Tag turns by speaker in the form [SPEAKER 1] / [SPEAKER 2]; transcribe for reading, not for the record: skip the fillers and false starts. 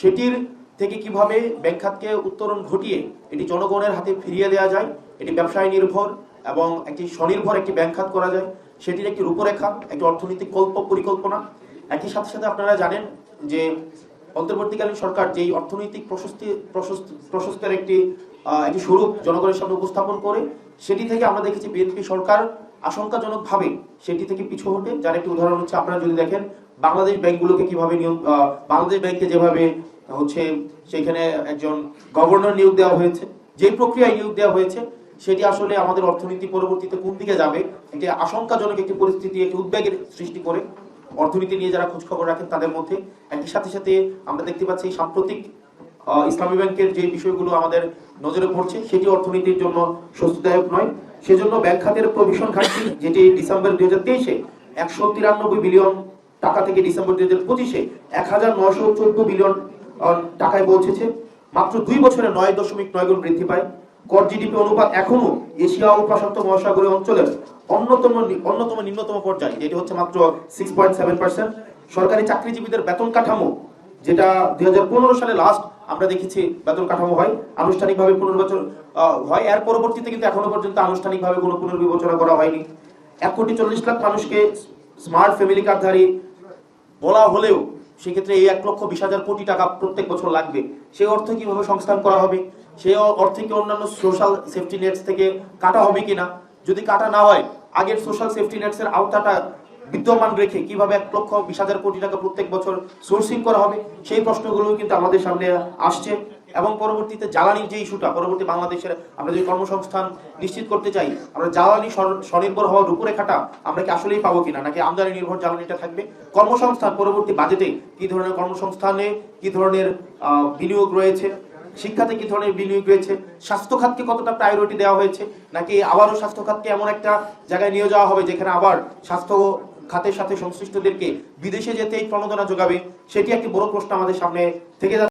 [SPEAKER 1] সেটির থেকে কিভাবে ব্যাংক খাতকে উত্তরণ ঘটিয়ে এটি জনগণের হাতে ফিরিয়ে দেওয়া যায়, এটি ব্যবসায় নির্ভর এবং একটি স্বনির্ভর একটি ব্যাংক খাত করা যায়, সেটির একটি রূপরেখা, একটি অর্থনৈতিক পরিকল্পনা। একই সাথে সাথে আপনারা জানেন যে অন্তর্বর্তীকালীন সরকার যেই অর্থনৈতিক প্রশস্তের একটি স্বরূপ জনগণের সামনে উপস্থাপন করে, সেটি থেকে আমরা দেখেছি বিএনপি সরকার আশঙ্কাজনকভাবে সেটি থেকে পিছু হটে। যার একটি উদাহরণ হচ্ছে, আপনারা যদি দেখেন বাংলাদেশ ব্যাংকগুলোকে কিভাবে বাংলাদেশ ব্যাংকে যেভাবে সেখানে একজন গভর্নর নিয়োগ দেওয়া হয়েছে, যে প্রক্রিয়ায় নিয়োগ দেওয়া হয়েছে, সেটি আসলে আমাদের অর্থনীতি পরবর্তীতে কোন দিকে যাবে একটি আশঙ্কাজনক একটি পরিস্থিতি, একটি উদ্বেগের সৃষ্টি করে অর্থনীতি নিয়ে যারা খোঁজখবর রাখেন তাদের মধ্যে। একই সাথে সাথে আমরা দেখতে পাচ্ছি সাম্প্রতিক ইসলামী ব্যাংকের যে বিষয়গুলো আমাদের নজরে পড়ছে, সেটি অর্থনীতির জন্য স্বস্তিদায়ক নয়। সেজন্য ব্যাংক খাতের প্রভিশন ঘাটতি, যেটি ডিসেম্বর 2023-এ 193 বিলিয়ন টাকা থেকে ডিসেম্বর 2025-এ 1914 বিলিয়ন টাকায় পৌঁছেছে। মাত্র 2 বছরে 9.9 গুণ বৃদ্ধি পায়। কর জিডিপি অনুপাত এখনো এশিয়া ও প্রশান্ত মহাসাগরীয় অঞ্চলের অন্যতম নিম্নতম পর্যায়ে, যেটি হচ্ছে মাত্র 6.7%। সরকারি চাকরিজীবীদের বেতন কাঠামো, যেটা 2015 সালে লাস্ট আমরা দেখেছি বেতন কাঠামো হয়, আনুষ্ঠানিকভাবে পুনর্বিবেচনা হয়। এর পরবর্তীতে কিন্তু এখনো পর্যন্ত আনুষ্ঠানিকভাবে কোনো পুনর্বিবেচনা করা হয়নি। 1,40,00,000 মানুষকে স্মার্ট ফ্যামিলি কার্ডধারী বলা হলেও সেক্ষেত্রে এই 1,20,000 কোটি টাকা প্রত্যেক বছর লাগবে। সেই অর্থ কিভাবে সংস্থান করা হবে? সেই অর্থে কি অন্যান্য সোশ্যাল সেফটি নেটস থেকে কাটা হবে কিনা? যদি কাটা না হয়, আগের সোশ্যাল সেফটি নেটস এর আওতাটা বিদ্যমান রেখে কিভাবে 1,20,000 কোটি টাকা প্রত্যেক বছর সোর্সিং করা হবে? সেই প্রশ্নগুলো কিন্তু আমাদের সামনে আসছে। এবং পরবর্তীতে জ্বালানির যে ইস্যুটা, পরবর্তী বাংলাদেশের আমরা যে কর্মসংস্থান নিশ্চিত করতে চাই, আমরা জ্বালানি স্বনির্ভর হওয়ার রূপরেখাটা আমরা কি আসলেই পাবো কিনা, নাকি আমদানি নির্ভর জ্বালানিটা থাকবে? কর্মসংস্থান, পরবর্তী বাজেটে কি ধরনের কর্মসংস্থানে কি ধরনের বিনিয়োগ রয়েছে, শিক্ষাতে কি ধরনের বিনিয়োগ রয়েছে, স্বাস্থ্য খাতকে কতটা প্রায়োরিটি দেওয়া হয়েছে, নাকি আবারও স্বাস্থ্য খাতকে এমন একটা জায়গায় নিয়ে যাওয়া হবে যেখানে আবার স্বাস্থ্য খাতের সাথে সংশ্লিষ্টদেরকে বিদেশে যেতেই প্রণোদনা যোগাবে? সেটি একটি বড় প্রশ্ন আমাদের সামনে থেকে যাচ্ছে।